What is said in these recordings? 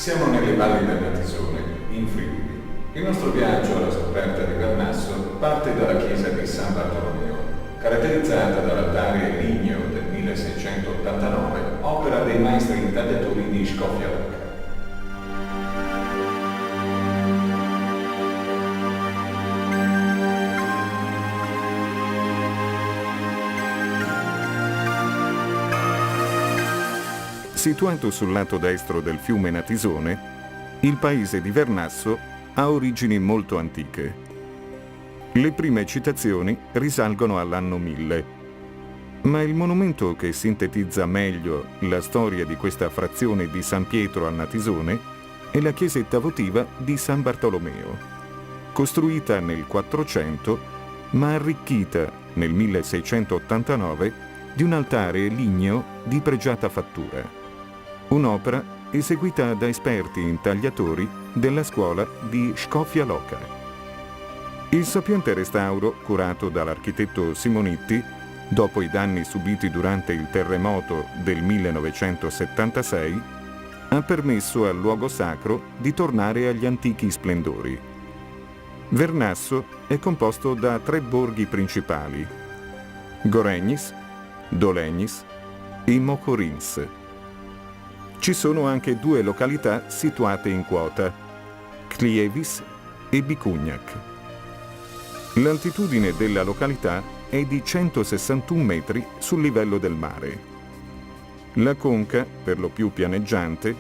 Siamo nelle valli del Natisone, in Friuli. Il nostro viaggio alla scoperta di Vernasso parte dalla chiesa di San Bartolomeo, caratterizzata dall'altare ligneo del 1689, opera dei maestri intagliatori di Scofiaroca. Situato sul lato destro del fiume Natisone, il paese di Vernasso ha origini molto antiche. Le prime citazioni risalgono all'anno 1000, ma il monumento che sintetizza meglio la storia di questa frazione di San Pietro al Natisone è la chiesetta votiva di San Bartolomeo, costruita nel 400 ma arricchita nel 1689 di un altare ligneo di pregiata fattura. Un'opera eseguita da esperti intagliatori della scuola di Scofiaroca. Il sapiente restauro, curato dall'architetto Simonitti, dopo i danni subiti durante il terremoto del 1976, ha permesso al luogo sacro di tornare agli antichi splendori. Vernasso è composto da 3 borghi principali: Goregnis, Dolegnis e Mocorins. Ci sono anche 2 località situate in quota, Clievis e Bicugnac. L'altitudine della località è di 161 metri sul livello del mare. La conca, per lo più pianeggiante,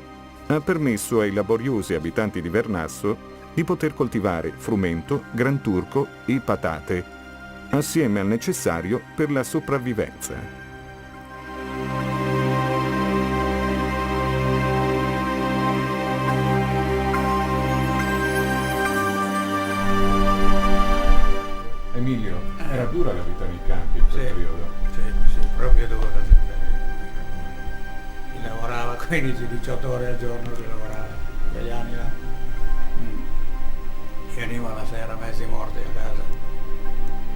ha permesso ai laboriosi abitanti di Vernasso di poter coltivare frumento, granturco e patate, assieme al necessario per la sopravvivenza. Emilio, era dura la vita nei campi in quel periodo? Sì, proprio dura. Si lavorava 15-18 ore al giorno, si lavorava quegli anni là. Si veniva la sera mezzi morti a casa.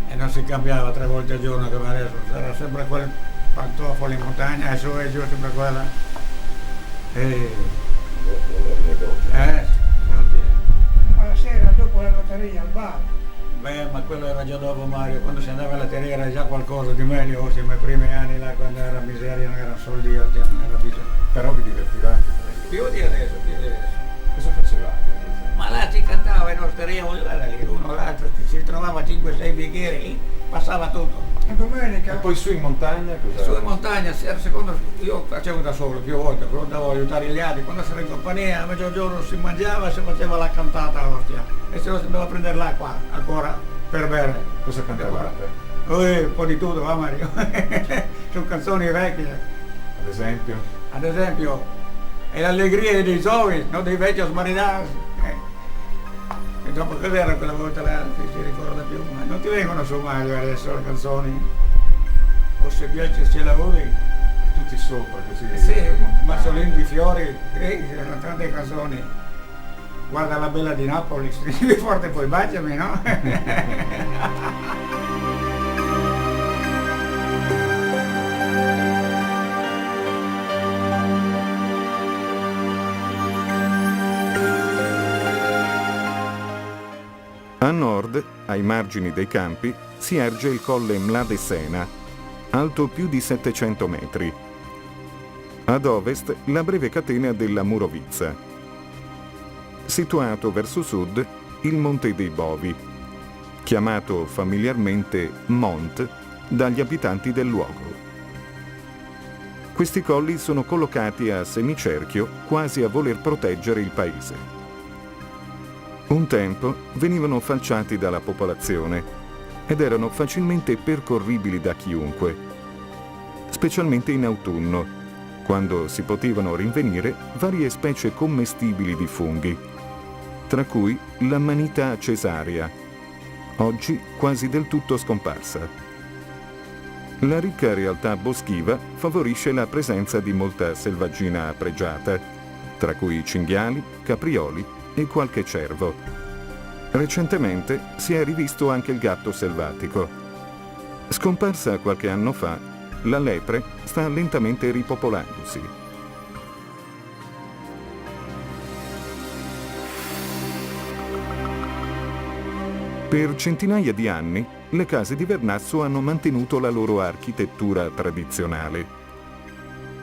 E non si cambiava 3 volte al giorno come adesso, era sempre quel pantofolo in montagna e su e giù, sempre quella. Ma la sera dopo la lotteria al bar. Beh, ma quello era già dopo, Mario, quando si andava alla terra era già qualcosa di meglio, siamo ai primi anni là, quando era miseria, non erano soldi, non era bisogno. Però vi divertivate? Più di adesso. Cosa facevate? Ma là si cantava in osteria, guarda lì, uno l'altro, si trovava 5-6 bicchieri, passava tutto. La domenica. E poi su in montagna cosa? Su in montagna, secondo, io facevo da solo più volte, però andavo a aiutare gli altri, quando si era in compagnia, a mezzogiorno si mangiava e si faceva la cantata a Ostia, e se no si andava a prendere l'acqua ancora per bere. Cosa cantavate? Un po' di tutto, va Mario, sono canzoni vecchie, Ad esempio? ad esempio, è l'allegria dei giovani, non dei vecchi smarinati. E dopo cos'era quella volta là, si ricorda più, ma non ti vengono su Mario adesso le canzoni? O se piace se lavori? Tutti sopra così? Sì, Massolini di Fiori, erano tante canzoni. Guarda la bella di Napoli, stringi forte poi baciami, no? A nord, ai margini dei campi, si erge il colle Mladesena, alto più di 700 metri. Ad ovest, la breve catena della Murovizza. Situato verso sud, il Monte dei Bovi, chiamato familiarmente Mont dagli abitanti del luogo. Questi colli sono collocati a semicerchio, quasi a voler proteggere il paese. Un tempo venivano falciati dalla popolazione ed erano facilmente percorribili da chiunque, specialmente in autunno, quando si potevano rinvenire varie specie commestibili di funghi, tra cui l'Amanita cesarea, oggi quasi del tutto scomparsa. La ricca realtà boschiva favorisce la presenza di molta selvaggina pregiata, tra cui cinghiali, caprioli e qualche cervo. Recentemente si è rivisto anche il gatto selvatico. Scomparsa qualche anno fa, la lepre sta lentamente ripopolandosi. Per centinaia di anni le case di Vernasso hanno mantenuto la loro architettura tradizionale.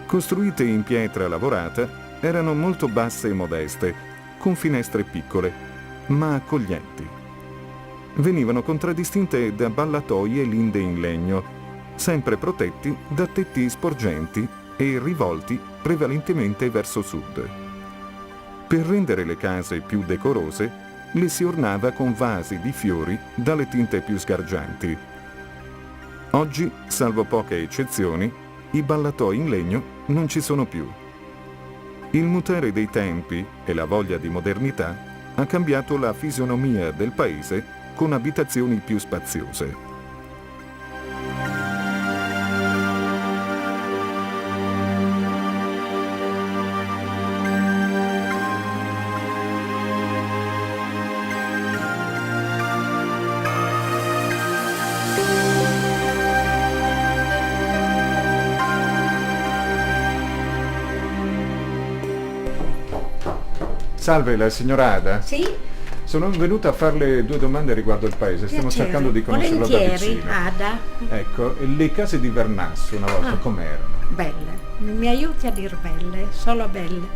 Costruite in pietra lavorata, erano molto basse e modeste, con finestre piccole, ma accoglienti. Venivano contraddistinte da ballatoi e linde in legno, sempre protetti da tetti sporgenti e rivolti prevalentemente verso sud. Per rendere le case più decorose, le si ornava con vasi di fiori dalle tinte più sgargianti. Oggi, salvo poche eccezioni, i ballatoi in legno non ci sono più. Il mutare dei tempi e la voglia di modernità ha cambiato la fisionomia del paese con abitazioni più spaziose. Salve, la signora Ada? Sì, Sono venuta a farle 2 domande riguardo il paese. Stiamo piacere. cercando di conoscerlo da Volentieri, vicino. Ada. Ecco, le case di Vernasso una volta com'erano? Belle, mi aiuti a dir belle, solo belle.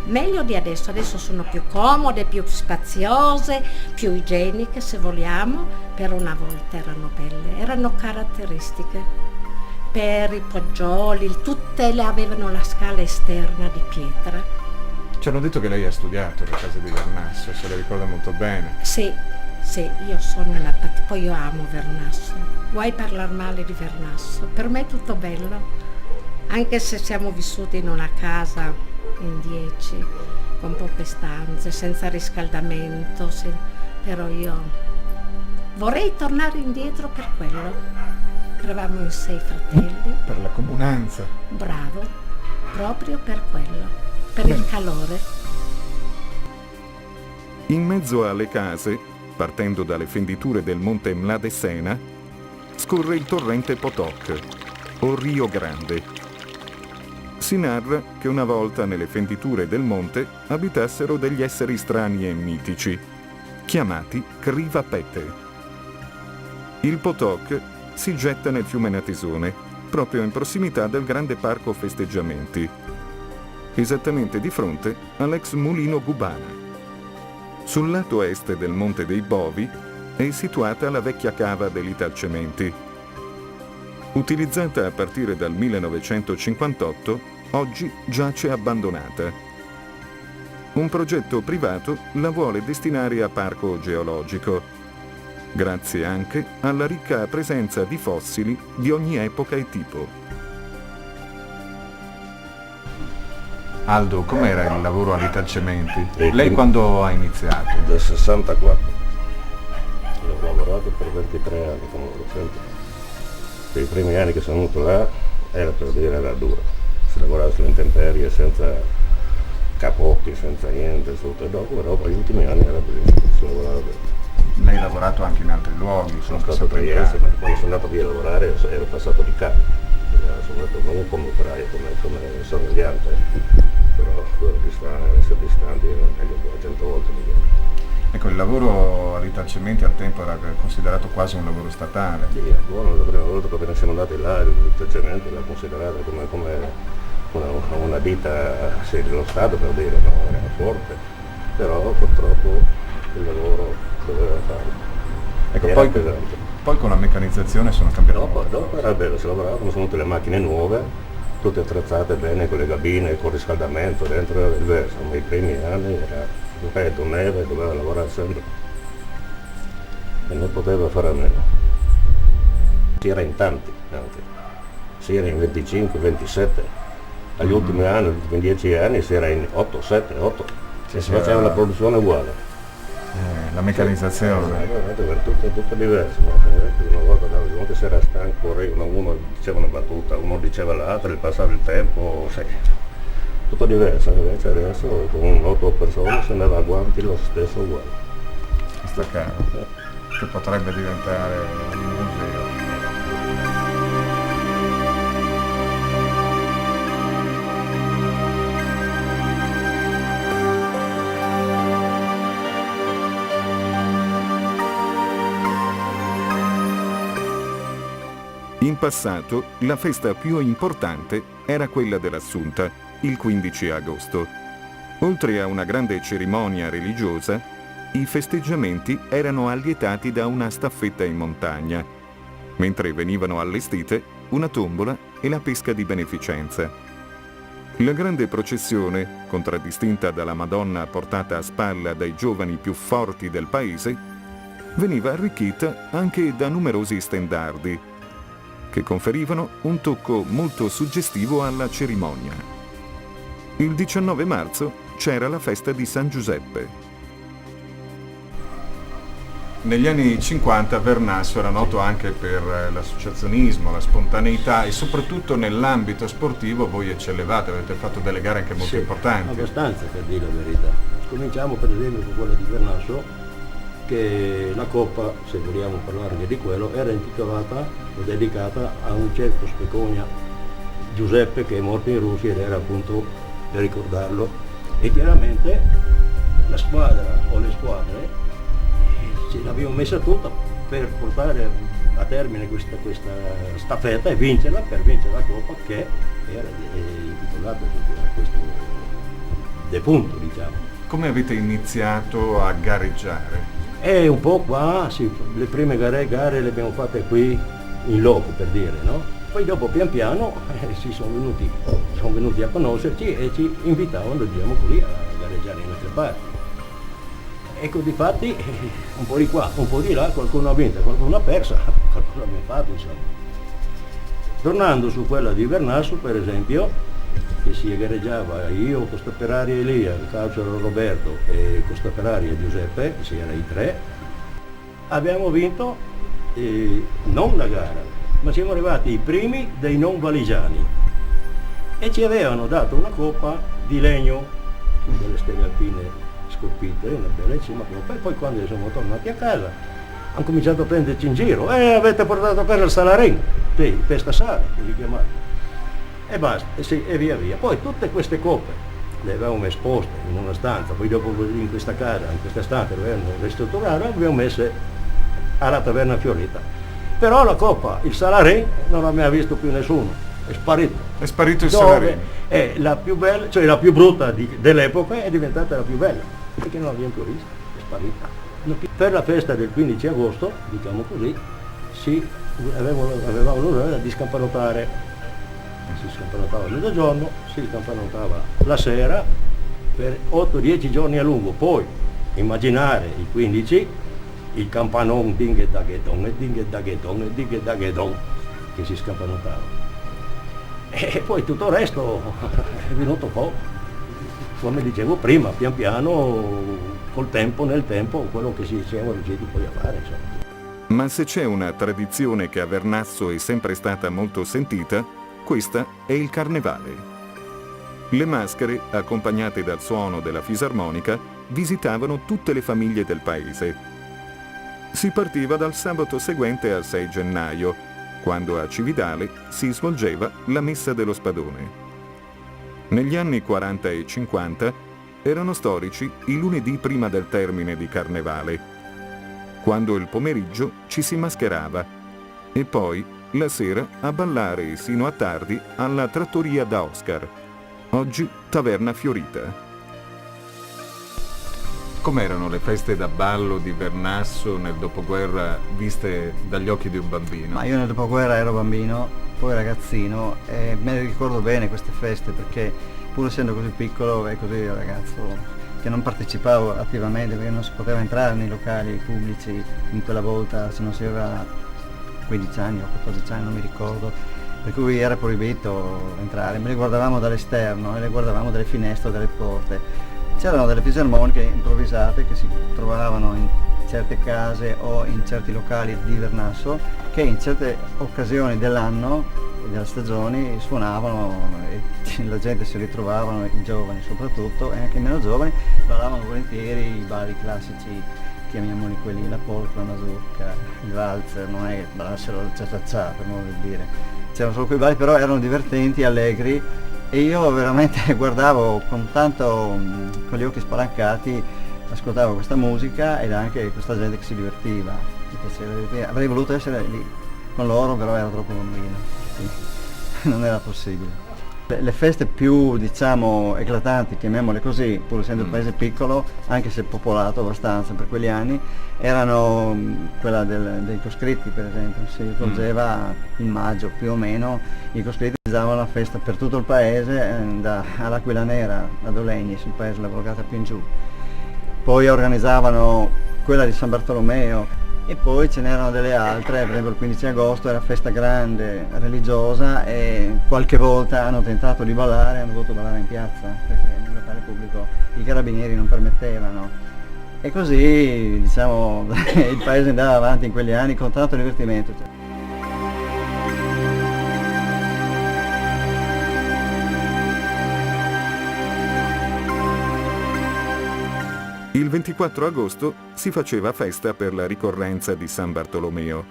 Meglio di adesso sono più comode, più spaziose, più igieniche se vogliamo, però una volta erano belle, erano caratteristiche. Per i poggioli, tutte le avevano la scala esterna di pietra. Ci hanno detto che lei ha studiato le case di Vernasso, se le ricorda molto bene. Sì, io sono poi io amo Vernasso. Vuoi parlare male di Vernasso? Per me è tutto bello, anche se siamo vissuti in una casa in 10, con poche stanze, senza riscaldamento, però io vorrei tornare indietro per quello. Eravamo in 6 fratelli. Per la comunanza. Bravo, proprio per quello, per il calore. In mezzo alle case, partendo dalle fenditure del monte Mladesena, scorre il torrente Potok, o Rio Grande. Si narra che una volta nelle fenditure del monte abitassero degli esseri strani e mitici, chiamati Krivapete. Il Potok si getta nel fiume Natisone, proprio in prossimità del grande parco festeggiamenti, esattamente di fronte all'ex mulino Gubana. Sul lato est del Monte dei Bovi è situata la vecchia cava dell'Italcementi. Utilizzata a partire dal 1958, oggi giace abbandonata. Un progetto privato la vuole destinare a parco geologico, grazie anche alla ricca presenza di fossili di ogni epoca e tipo. Aldo, com'era il lavoro all'Italcementi? Lei quando ha iniziato? Del 64. Ho lavorato per 23 anni come docente. Per i primi anni che sono venuto là era duro. Si lavorava sulle intemperie senza capotti, senza niente, sotto e dopo, però poi gli ultimi anni era bellissimo, si lavorava bene. Lei ha lavorato anche in altri luoghi? Sono stato a Trieste, ma quando sono andato via a lavorare ero passato di capo. Sono andato non come operaio, come sorvegliante, però essere distanti era meglio 100 volte migliore. Ecco, il lavoro all'Italcementi al tempo era considerato quasi un lavoro statale. Sì, è buono, la prima volta che appena siamo andati là, l'Italcementi l'ha considerata come una ditta dello Stato, per dire, no? Era forte, però purtroppo il lavoro doveva farlo. Ecco, Era pesante. Poi con la meccanizzazione sono cambiate Dopo era bello, si lavorava, sono venute le macchine nuove, tutte attrezzate bene con le cabine, con riscaldamento, dentro era diverso, ma i primi anni era freddo, neve, doveva lavorare sempre e non poteva fare a meno. Si era in tanti anche, si era in 25, 27, agli ultimi anni, negli ultimi 10 anni si era in 8, 7, 8, e si faceva la produzione uguale. la meccanizzazione. Era tutto diverso, no? Una volta uno che si era stanco, uno diceva una battuta, uno diceva l'altra, gli passava il tempo, sai, tutto diverso, invece adesso con 8 persone si andava a guanti lo stesso uguale. Staccare, che potrebbe diventare un museo. In passato la festa più importante era quella dell'Assunta, il 15 agosto. Oltre a una grande cerimonia religiosa, i festeggiamenti erano allietati da una staffetta in montagna, mentre venivano allestite una tombola e la pesca di beneficenza. La grande processione, contraddistinta dalla Madonna portata a spalla dai giovani più forti del paese, veniva arricchita anche da numerosi stendardi, che conferivano un tocco molto suggestivo alla cerimonia. Il 19 marzo c'era la festa di San Giuseppe. Negli anni 50 Vernasso era noto anche per l'associazionismo, la spontaneità e soprattutto nell'ambito sportivo voi eccellevate, avete fatto delle gare anche molto importanti. Abbastanza, per dire la verità. Cominciamo per esempio con quella di Vernasso, che la coppa, se vogliamo parlare di quello, era intitolata o dedicata a un certo Speconia Giuseppe che è morto in Russia ed era appunto per ricordarlo. E chiaramente la squadra o le squadre ce l'abbiamo messa tutta per portare a termine questa staffetta e vincerla, per vincere la coppa che era intitolata a questo defunto, diciamo. Come avete iniziato a gareggiare? E un po' qua, sì, le prime gare le abbiamo fatte qui in loco, per dire, no? Poi dopo pian piano sono venuti a conoscerci e ci invitavano, diciamo così, a gareggiare in altre parti. Ecco, difatti un po' di qua, un po' di là, qualcuno ha vinto, qualcuno ha perso, qualcuno abbiamo fatto, insomma. Tornando su quella di Vernasso, per esempio, che si gareggiava io, Costaferrari Elia, Calciolo Roberto e Costaferrari Giuseppe, si era i tre, abbiamo vinto non la gara, ma siamo arrivati i primi dei non valigiani e ci avevano dato una coppa di legno con delle stelle alpine scolpite, una bellissima coppa, e poi quando siamo tornati a casa hanno cominciato a prenderci in giro, avete portato a casa il Salarin, sì, Festa Sala, così chiamato. E basta, e via via. Poi tutte queste coppe le avevamo esposte in una stanza, poi dopo in questa casa, in questa stanza le avevamo ristrutturate, le abbiamo messe alla Taverna Fiorita. Però la coppa, il Salarin, non l'abbiamo visto più nessuno, è sparito. È sparito il Salarin. È la più bella, cioè la più brutta dell'epoca è diventata la più bella, perché non l'abbiamo più vista, è sparita. Per la festa del 15 agosto, diciamo così, avevamo l'onore di scampanotare. Si scampanotava il mezzogiorno, si scampanotava la sera per 8-10 giorni a lungo. Poi immaginare il 15, il campanon ding e dagheton e ding e dagheton e ding e dagheton che si scampanotava. E poi tutto il resto è venuto poco. Come dicevo prima, pian piano, col tempo, nel tempo, quello che siamo riusciti poi a fare. Insomma. Ma se c'è una tradizione che a Vernasso è sempre stata molto sentita, questa è il carnevale. Le maschere, accompagnate dal suono della fisarmonica, visitavano tutte le famiglie del paese. Si partiva dal sabato seguente al 6 gennaio, quando a Cividale si svolgeva la Messa dello Spadone. Negli anni 40 e 50 erano storici i lunedì prima del termine di carnevale, quando il pomeriggio ci si mascherava e poi la sera a ballare sino a tardi alla trattoria da Oscar, oggi Taverna Fiorita. Com'erano le feste da ballo di Vernasso nel dopoguerra viste dagli occhi di un bambino? Ma io nel dopoguerra ero bambino, poi ragazzino e me ne ricordo bene queste feste perché pur essendo così piccolo e così ragazzo che non partecipavo attivamente perché non si poteva entrare nei locali pubblici in quella volta se non si aveva 15 anni o 14 anni, non mi ricordo, per cui era proibito entrare, me le guardavamo dall'esterno e le guardavamo dalle finestre o dalle porte. C'erano delle fisarmoniche improvvisate che si trovavano in certe case o in certi locali di Vernasso che in certe occasioni dell'anno, delle stagioni, suonavano e la gente si ritrovavano, i giovani soprattutto e anche i meno giovani, ballavano volentieri i balli classici, chiamiamoli quelli, la polka, la mazurka, il valzer, non è che ballassero il cia-cia-cia per modo di dire, c'erano solo quei balli, però erano divertenti, allegri e io veramente guardavo con gli occhi spalancati, ascoltavo questa musica ed anche questa gente che si divertiva, mi piaceva, avrei voluto essere lì con loro, però era troppo bambino, sì. Non era possibile. Le feste più, diciamo, eclatanti, chiamiamole così, pur essendo il paese piccolo, anche se popolato abbastanza per quegli anni, erano quella dei coscritti, per esempio. Si svolgeva in maggio più o meno, i coscritti organizzavano la festa per tutto il paese, all'Aquila Nera, ad Olegnis, il paese la borgata più in giù. Poi organizzavano quella di San Bartolomeo, e poi ce n'erano delle altre, per esempio il 15 agosto era festa grande, religiosa, e qualche volta hanno tentato di ballare, hanno dovuto ballare in piazza, perché nel locale pubblico i carabinieri non permettevano. E così, diciamo, il paese andava avanti in quegli anni con tanto divertimento. Il 24 agosto si faceva festa per la ricorrenza di San Bartolomeo.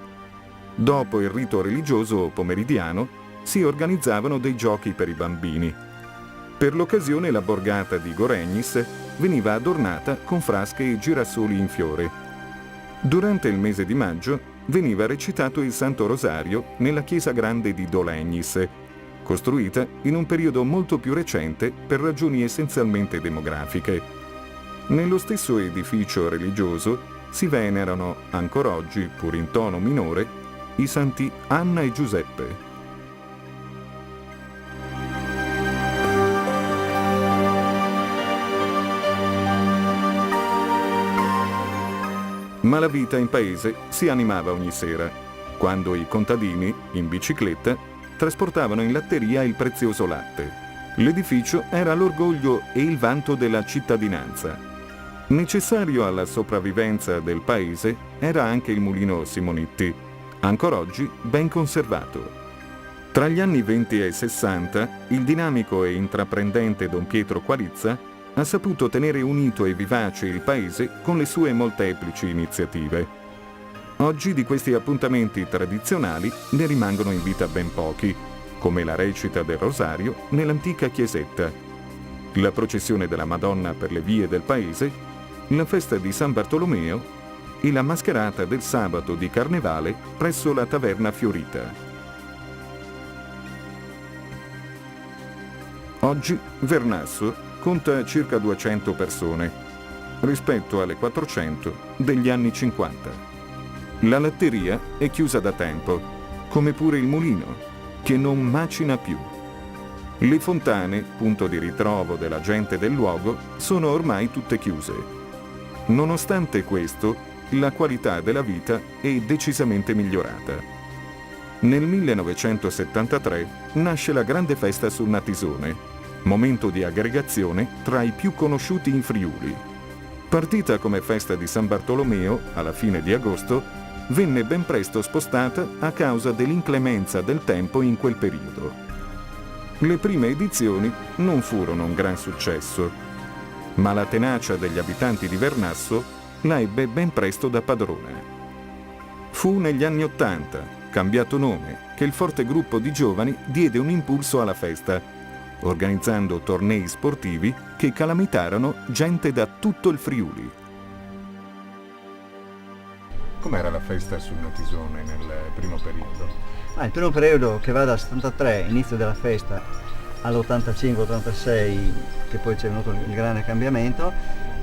Dopo il rito religioso pomeridiano si organizzavano dei giochi per i bambini. Per l'occasione la borgata di Goregnis veniva adornata con frasche e girasoli in fiore. Durante il mese di maggio veniva recitato il Santo Rosario nella chiesa grande di Dolegnis, costruita in un periodo molto più recente per ragioni essenzialmente demografiche. Nello stesso edificio religioso si venerano ancora oggi, pur in tono minore, i santi Anna e Giuseppe. Ma la vita in paese si animava ogni sera, quando i contadini, in bicicletta, trasportavano in latteria il prezioso latte. L'edificio era l'orgoglio e il vanto della cittadinanza. Necessario alla sopravvivenza del paese era anche il mulino Simonitti, ancora oggi ben conservato. Tra gli anni 20 e 60, il dinamico e intraprendente Don Pietro Quarizza ha saputo tenere unito e vivace il paese con le sue molteplici iniziative. Oggi di questi appuntamenti tradizionali ne rimangono in vita ben pochi, come la recita del Rosario nell'antica chiesetta, la processione della Madonna per le vie del paese, la festa di San Bartolomeo e la mascherata del sabato di Carnevale presso la Taverna Fiorita. Oggi Vernasso conta circa 200 persone, rispetto alle 400 degli anni 50. La latteria è chiusa da tempo, come pure il mulino, che non macina più. Le fontane, punto di ritrovo della gente del luogo, sono ormai tutte chiuse. Nonostante questo, la qualità della vita è decisamente migliorata. Nel 1973 nasce la grande festa sul Natisone, momento di aggregazione tra i più conosciuti in Friuli. Partita come festa di San Bartolomeo alla fine di agosto, venne ben presto spostata a causa dell'inclemenza del tempo in quel periodo. Le prime edizioni non furono un gran successo, ma la tenacia degli abitanti di Vernasso la ebbe ben presto da padrona. Fu negli anni '80, cambiato nome, che il forte gruppo di giovani diede un impulso alla festa, organizzando tornei sportivi che calamitarono gente da tutto il Friuli. Com'era la festa sul Natisone nel primo periodo? Il primo periodo, che va dal 73, inizio della festa, all'85-86, che poi c'è venuto il grande cambiamento,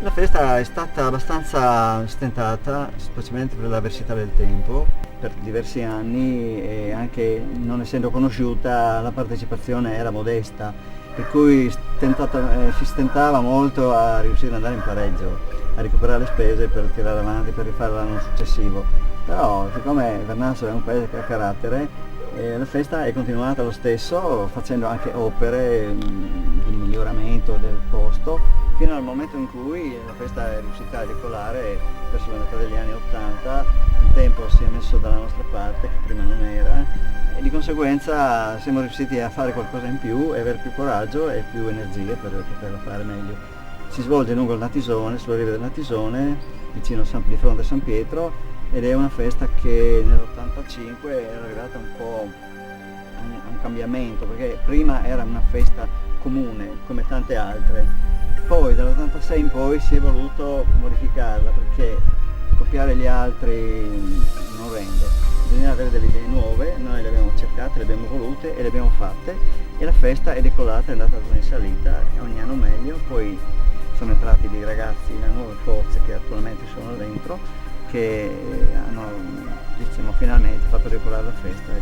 la festa è stata abbastanza stentata, specialmente per l'avversità del tempo, per diversi anni, e anche non essendo conosciuta la partecipazione era modesta, per cui si stentava molto a riuscire ad andare in pareggio, a recuperare le spese per tirare avanti, per rifare l'anno successivo. Però siccome Vernasso è un paese che ha carattere, la festa è continuata lo stesso, facendo anche opere di miglioramento del posto, fino al momento in cui la festa è riuscita a decollare verso la metà degli anni '80, il tempo si è messo dalla nostra parte, che prima non era, e di conseguenza siamo riusciti a fare qualcosa in più e avere più coraggio e più energie per poterla fare meglio. Si svolge lungo il Natisone, sulla riva del Natisone, vicino di fronte a San Pietro, ed è una festa che nell'85 era arrivata un po' a un cambiamento, perché prima era una festa comune come tante altre, poi dall'86 in poi si è voluto modificarla perché copiare gli altri non rende. bisognava avere delle idee nuove, noi le abbiamo cercate, le abbiamo volute e le abbiamo fatte e la festa è decollata, è andata in salita ogni anno meglio, poi sono entrati dei ragazzi, le nuove forze che attualmente sono dentro, che hanno diciamo, finalmente fatto decollare la festa.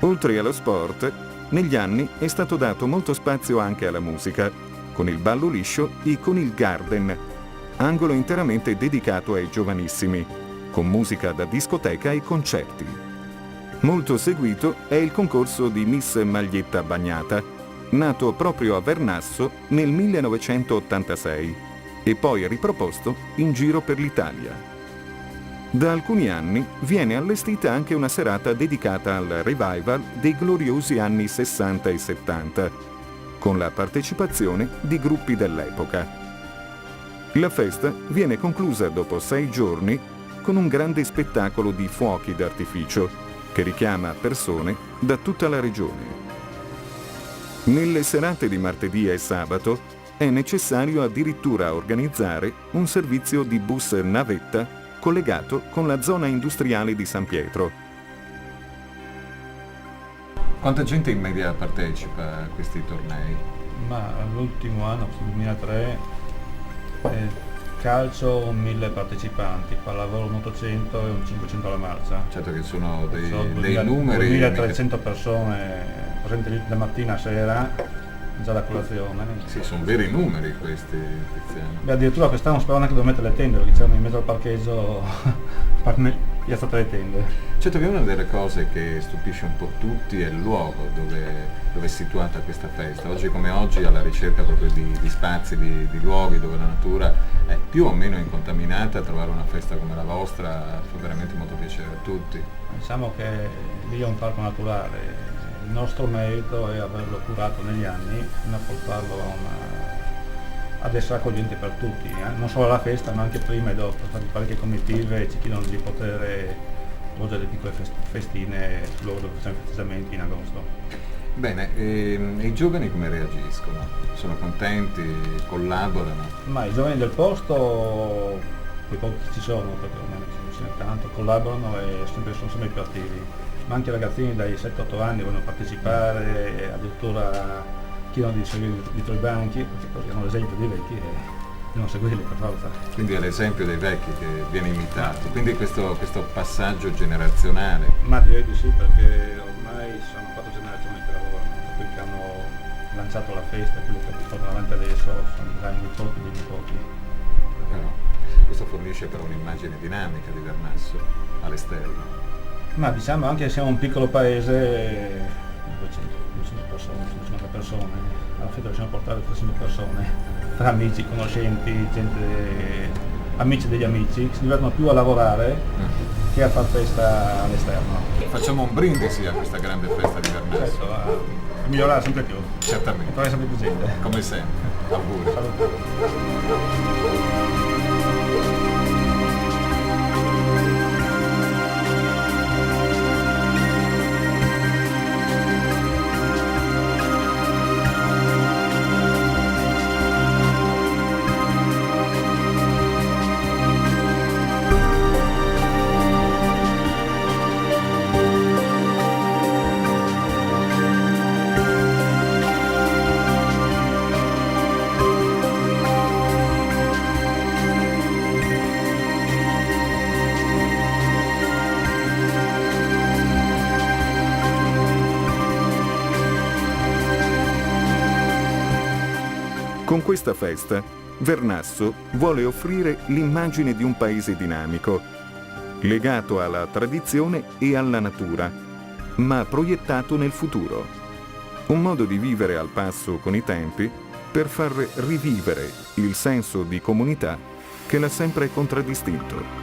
Oltre allo sport, negli anni è stato dato molto spazio anche alla musica, con il ballo liscio e con il Garden, angolo interamente dedicato ai giovanissimi, con musica da discoteca e concerti. Molto seguito è il concorso di Miss Maglietta Bagnata, nato proprio a Vernasso nel 1986 e poi riproposto in giro per l'Italia. Da alcuni anni viene allestita anche una serata dedicata al revival dei gloriosi anni 60 e 70, con la partecipazione di gruppi dell'epoca. La festa viene conclusa dopo 6 giorni con un grande spettacolo di fuochi d'artificio che richiama persone da tutta la regione. Nelle serate di martedì e sabato è necessario addirittura organizzare un servizio di bus navetta collegato con la zona industriale di San Pietro. Quanta gente in media partecipa a questi tornei? Ma l'ultimo anno, 2003, calcio 1000 partecipanti, pallavolo un 800 e un 500 alla marcia. Certo che sono dei Sono numeri... 2300 persone presenti lì da mattina a sera, già da colazione. Sì, sono veri numeri questi, Tiziano. Beh, addirittura quest'anno speravano anche dove mettere le tende, perché c'erano in mezzo al parcheggio piazzate le tende. Certo che una delle cose che stupisce un po' tutti è il luogo dove è situata questa festa. Oggi come oggi alla ricerca proprio di spazi, di luoghi dove la natura è più o meno incontaminata, trovare una festa come la vostra fa veramente molto piacere a tutti. Diciamo che lì è un parco naturale, il nostro merito è averlo curato negli anni fino a portarlo ad essere accogliente per tutti, non solo alla festa ma anche prima e dopo. Infatti parecchie comitive ci chiedono di poter svolgere delle piccole festine sul luogo dove facciamo i festeggiamenti in agosto. Bene, e i giovani come reagiscono? Sono contenti? Collaborano? Ma i giovani del posto, quei pochi che ci sono, perché ormai non ce n'è tanto, collaborano e sono sempre più attivi. Ma anche i ragazzini dai 7-8 anni vogliono partecipare e addirittura chiedono di seguire dietro i banchi, perché così hanno l'esempio dei vecchi e devono seguirli per forza. Quindi è l'esempio dei vecchi che viene imitato, quindi questo passaggio generazionale. Ma direi di sì, perché ormai sono 4 generazioni che lavorano, quelli che hanno lanciato la festa, quelli che portano avanti adesso, sono già i nipoti dei nipoti. Però questo fornisce però un'immagine dinamica di Vernasso all'esterno. Ma diciamo anche che siamo un piccolo paese, 200 persone, 150 persone, alla fine riusciamo a portare 300 persone, tra amici, conoscenti, amici degli amici, che si divertono più a lavorare che a far festa all'esterno. Facciamo un brindisi a questa grande festa di Vernasso. Certo, a migliorare sempre più, Certamente. e trovare sempre più gente. Come sempre. Auguri. Salute. Con questa festa, Vernasso vuole offrire l'immagine di un paese dinamico, legato alla tradizione e alla natura, ma proiettato nel futuro. Un modo di vivere al passo con i tempi per far rivivere il senso di comunità che l'ha sempre contraddistinto.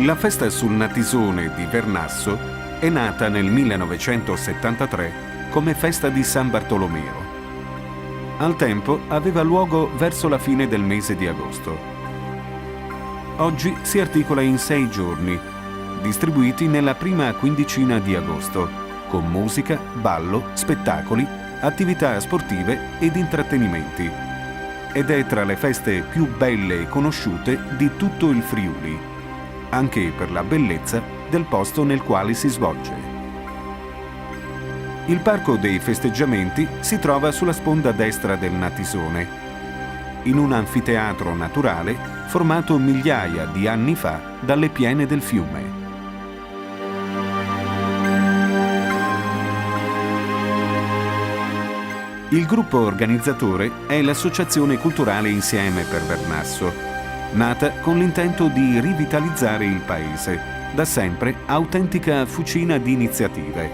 La festa sul Natisone di Vernasso è nata nel 1973 come festa di San Bartolomeo. Al tempo aveva luogo verso la fine del mese di agosto. Oggi si articola in 6 giorni, distribuiti nella prima quindicina di agosto, con musica, ballo, spettacoli, attività sportive ed intrattenimenti. Ed è tra le feste più belle e conosciute di tutto il Friuli, anche per la bellezza del posto nel quale si svolge. Il Parco dei Festeggiamenti si trova sulla sponda destra del Natisone, in un anfiteatro naturale formato migliaia di anni fa dalle piene del fiume. Il gruppo organizzatore è l'Associazione Culturale Insieme per Vernasso, nata con l'intento di rivitalizzare il paese, da sempre autentica fucina di iniziative.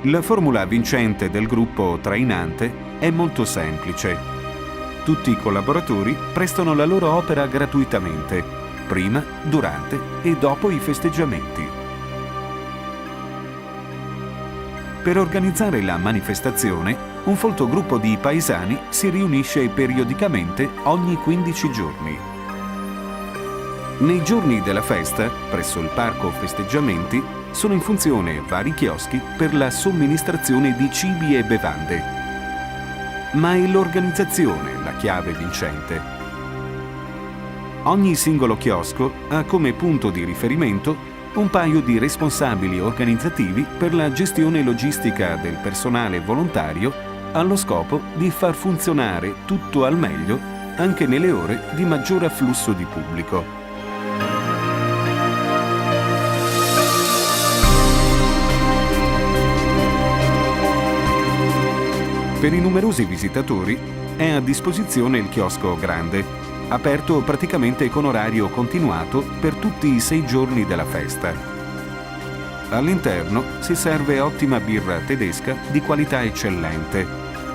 La formula vincente del gruppo trainante è molto semplice. Tutti i collaboratori prestano la loro opera gratuitamente, prima, durante e dopo i festeggiamenti. Per organizzare la manifestazione, un folto gruppo di paesani si riunisce periodicamente ogni 15 giorni. Nei giorni della festa, presso il Parco Festeggiamenti, sono in funzione vari chioschi per la somministrazione di cibi e bevande. Ma è l'organizzazione la chiave vincente. Ogni singolo chiosco ha come punto di riferimento un paio di responsabili organizzativi per la gestione logistica del personale volontario allo scopo di far funzionare tutto al meglio anche nelle ore di maggior afflusso di pubblico. Per i numerosi visitatori è a disposizione il chiosco grande, aperto praticamente con orario continuato per tutti i 6 giorni della festa. All'interno si serve ottima birra tedesca di qualità eccellente,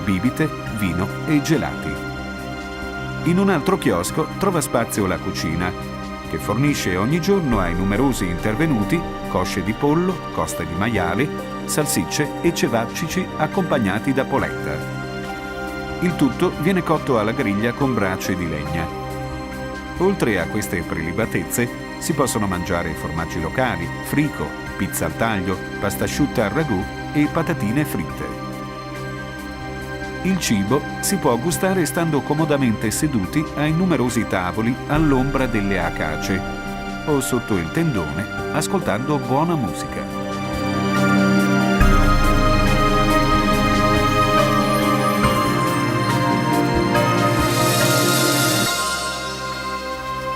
bibite, vino e gelati. In un altro chiosco trova spazio la cucina, che fornisce ogni giorno ai numerosi intervenuti cosce di pollo, coste di maiale, salsicce e cevapcici accompagnati da polenta. Il tutto viene cotto alla griglia con brace di legna. Oltre a queste prelibatezze si possono mangiare formaggi locali, frico, pizza al taglio, pasta asciutta al ragù e patatine fritte. Il cibo si può gustare stando comodamente seduti ai numerosi tavoli all'ombra delle acace o sotto il tendone ascoltando buona musica.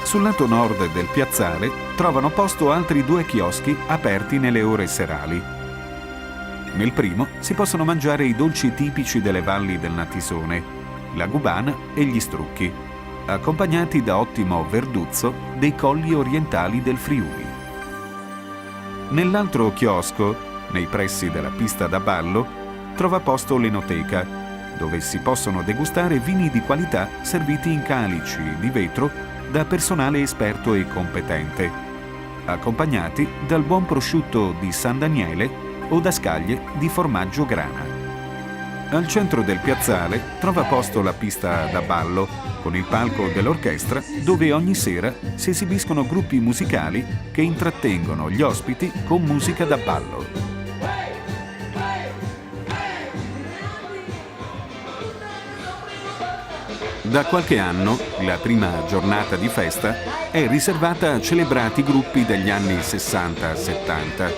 Sul lato nord del piazzale trovano posto altri 2 chioschi aperti nelle ore serali. Nel primo si possono mangiare i dolci tipici delle valli del Natisone, la gubana e gli strucchi, accompagnati da ottimo verduzzo dei colli orientali del Friuli. Nell'altro chiosco, nei pressi della pista da ballo, trova posto l'enoteca, dove si possono degustare vini di qualità serviti in calici di vetro da personale esperto e competente, accompagnati dal buon prosciutto di San Daniele o da scaglie di formaggio grana. Al centro del piazzale trova posto la pista da ballo, con il palco dell'orchestra dove ogni sera si esibiscono gruppi musicali che intrattengono gli ospiti con musica da ballo. Da qualche anno, la prima giornata di festa è riservata a celebrati gruppi degli anni 60-70.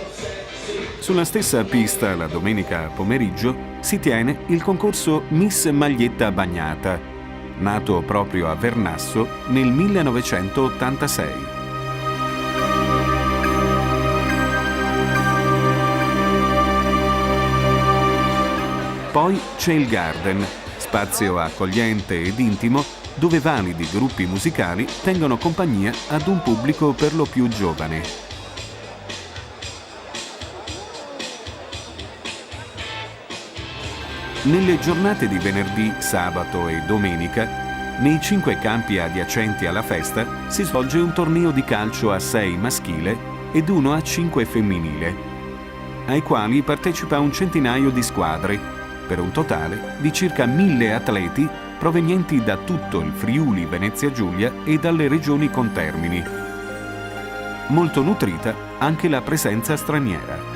Sulla stessa pista, la domenica pomeriggio, si tiene il concorso Miss Maglietta Bagnata, nato proprio a Vernasso nel 1986. Poi c'è il Garden, spazio accogliente ed intimo dove validi gruppi musicali tengono compagnia ad un pubblico per lo più giovane. Nelle giornate di venerdì, sabato e domenica Nei 5 campi adiacenti alla festa si svolge un torneo di calcio a 6 maschile ed uno a 5 femminile, ai quali partecipa un centinaio di squadre, per un totale di circa 1000 atleti provenienti da tutto il Friuli Venezia Giulia e dalle regioni contermini. Molto nutrita anche la presenza straniera.